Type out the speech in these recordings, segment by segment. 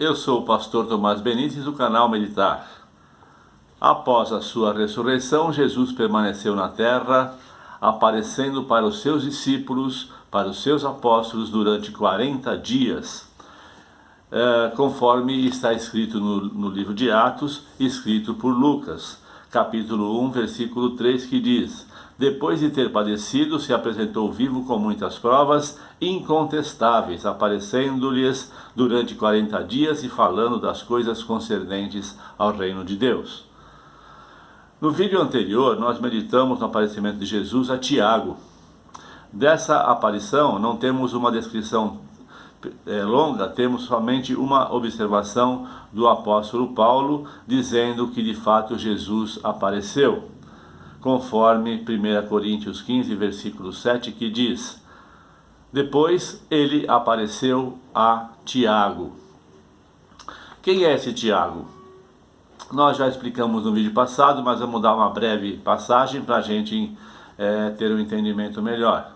Eu sou o pastor Tomás Benítez do canal Meditar. Após a sua ressurreição, Jesus permaneceu na terra, aparecendo para os seus discípulos, para os seus apóstolos durante 40 dias, conforme está escrito no livro de Atos, escrito por Lucas, capítulo 1, versículo 3, que diz: depois de ter padecido, se apresentou vivo com muitas provas incontestáveis, aparecendo-lhes durante 40 dias e falando das coisas concernentes ao reino de Deus. No vídeo anterior, nós meditamos no aparecimento de Jesus a Tiago. Dessa aparição, não temos uma descrição longa, temos somente uma observação do apóstolo Paulo, dizendo que de fato Jesus apareceu, conforme 1 Coríntios 15, versículo 7, que diz: depois ele apareceu a Tiago. Quem é esse Tiago? Nós já explicamos no vídeo passado, mas vamos dar uma breve passagem para a gente ter um entendimento melhor.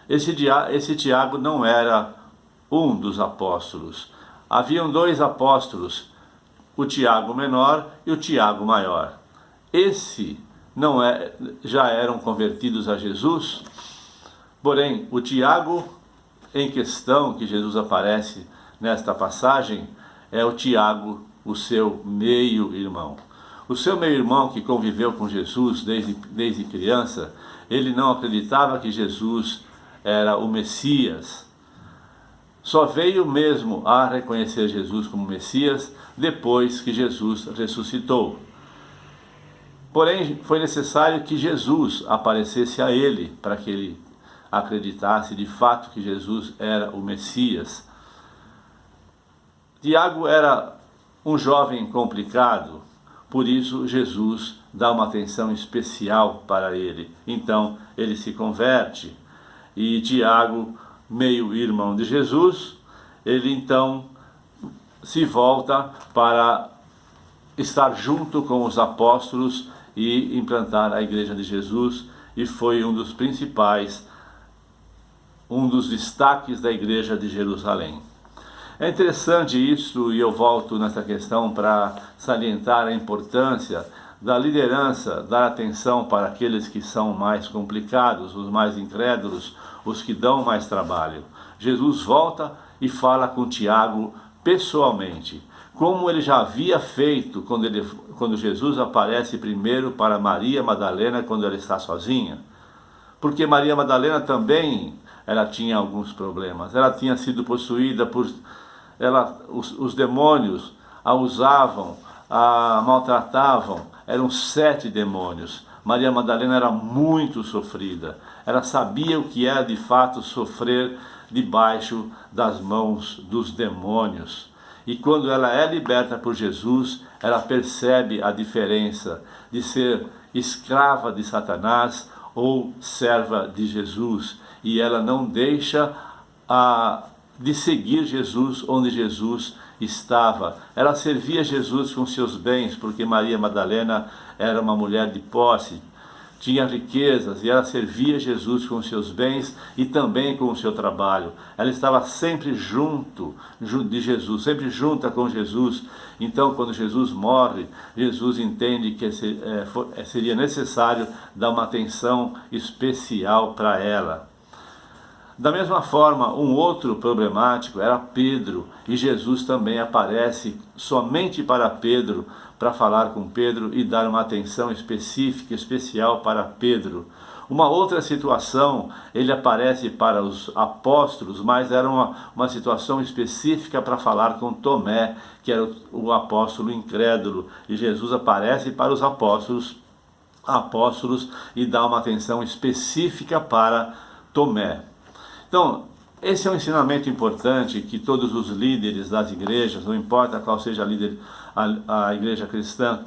Esse Tiago não era um dos apóstolos. Haviam dois apóstolos, o Tiago menor e o Tiago maior. Já eram convertidos a Jesus, porém o Tiago em questão, que Jesus aparece nesta passagem, é o Tiago, o seu meio-irmão. O seu meio-irmão, que conviveu com Jesus desde criança, ele não acreditava que Jesus era o Messias. Só veio mesmo a reconhecer Jesus como Messias depois que Jesus ressuscitou. Porém, foi necessário que Jesus aparecesse a ele, para que ele acreditasse de fato que Jesus era o Messias. Tiago era um jovem complicado, por isso Jesus dá uma atenção especial para ele. Então, ele se converte. E Tiago, meio-irmão de Jesus, ele então se volta para estar junto com os apóstolos e implantar a igreja de Jesus, e foi um dos principais, um dos destaques da igreja de Jerusalém. É interessante isso, e eu volto nessa questão para salientar a importância da liderança, dar atenção para aqueles que são mais complicados, os mais incrédulos, os que dão mais trabalho. Jesus volta e fala com Tiago pessoalmente, como ele já havia feito quando Jesus aparece primeiro para Maria Madalena quando ela está sozinha. Porque Maria Madalena também, ela tinha alguns problemas. Ela tinha sido possuída por... os demônios a usavam, a maltratavam. Eram 7 demônios. Maria Madalena era muito sofrida. Ela sabia o que era de fato sofrer debaixo das mãos dos demônios. E quando ela é liberta por Jesus, ela percebe a diferença de ser escrava de Satanás ou serva de Jesus. E ela não deixa de seguir Jesus onde Jesus estava. Ela servia Jesus com seus bens, porque Maria Madalena era uma mulher de posse, tinha riquezas, e ela servia Jesus com seus bens e também com o seu trabalho. Ela estava sempre junto de Jesus, sempre junta com Jesus. Então, quando Jesus morre, Jesus entende que seria necessário dar uma atenção especial para ela. Da mesma forma, um outro problemático era Pedro, e Jesus também aparece somente para Pedro, para falar com Pedro e dar uma atenção específica, especial para Pedro. Uma outra situação, ele aparece para os apóstolos, mas era uma situação específica para falar com Tomé, que era o apóstolo incrédulo, e Jesus aparece para os apóstolos e dá uma atenção específica para Tomé. Então, esse é um ensinamento importante que todos os líderes das igrejas, não importa qual seja a igreja cristã,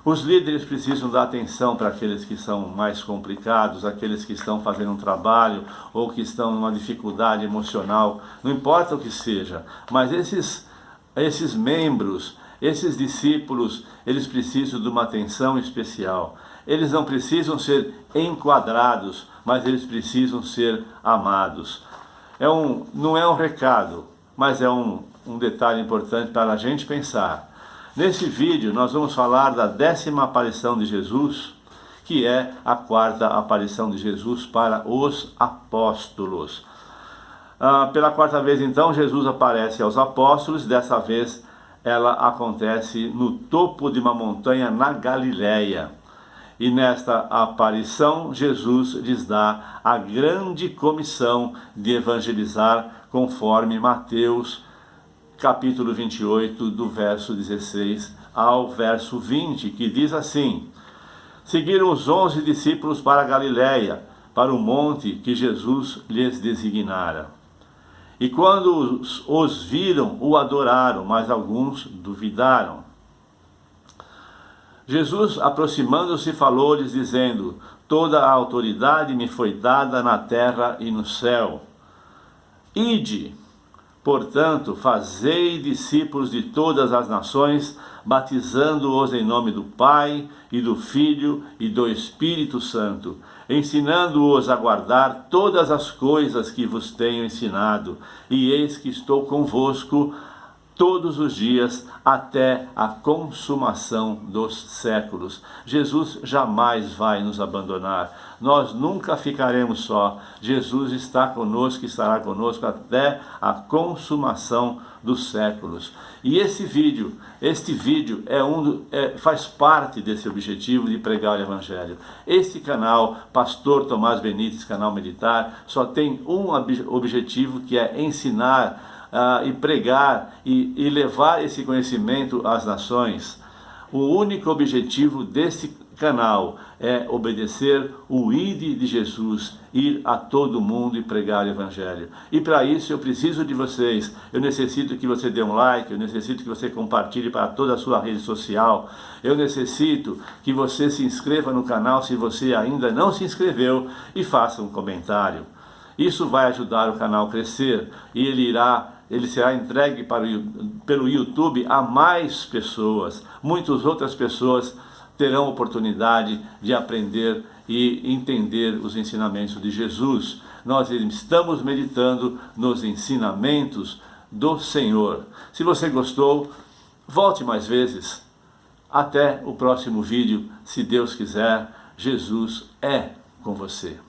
os líderes precisam dar atenção para aqueles que são mais complicados, aqueles que estão fazendo um trabalho ou que estão numa dificuldade emocional, não importa o que seja, mas esses membros, esses discípulos, eles precisam de uma atenção especial. Eles não precisam ser enquadrados, mas eles precisam ser amados. Não é um recado, mas é um detalhe importante para a gente pensar. Nesse vídeo nós vamos falar da 10ª aparição de Jesus, que é a 4ª aparição de Jesus para os apóstolos. Pela 4ª vez então Jesus aparece aos apóstolos, dessa vez ela acontece no topo de uma montanha na Galileia. E nesta aparição Jesus lhes dá a grande comissão de evangelizar, conforme Mateus capítulo 28, do verso 16 ao verso 20, que diz assim: seguiram os 11 discípulos para a Galileia, para o monte que Jesus lhes designara. E quando os viram, o adoraram, mas alguns duvidaram. Jesus, aproximando-se, falou-lhes, dizendo: toda a autoridade me foi dada na terra e no céu. Ide, portanto, fazei discípulos de todas as nações, batizando-os em nome do Pai, e do Filho, e do Espírito Santo, ensinando-os a guardar todas as coisas que vos tenho ensinado, e eis que estou convosco todos os dias, até a consumação dos séculos. Jesus jamais vai nos abandonar. Nós nunca ficaremos só. Jesus está conosco e estará conosco até a consumação dos séculos. E este vídeo faz parte desse objetivo de pregar o Evangelho. Este canal, Pastor Tomás Benites, canal militar, só tem um objetivo, que é ensinar e pregar e levar esse conhecimento às nações. O único objetivo desse canal é obedecer o ID de Jesus, ir a todo mundo e pregar o Evangelho. E para isso eu preciso de vocês. Eu necessito que você dê um like, eu necessito que você compartilhe para toda a sua rede social. Eu necessito que você se inscreva no canal se você ainda não se inscreveu e faça um comentário. Isso vai ajudar o canal a crescer e ele será entregue pelo YouTube a mais pessoas. Muitas outras pessoas terão oportunidade de aprender e entender os ensinamentos de Jesus. Nós estamos meditando nos ensinamentos do Senhor. Se você gostou, volte mais vezes. Até o próximo vídeo, se Deus quiser. Jesus é com você.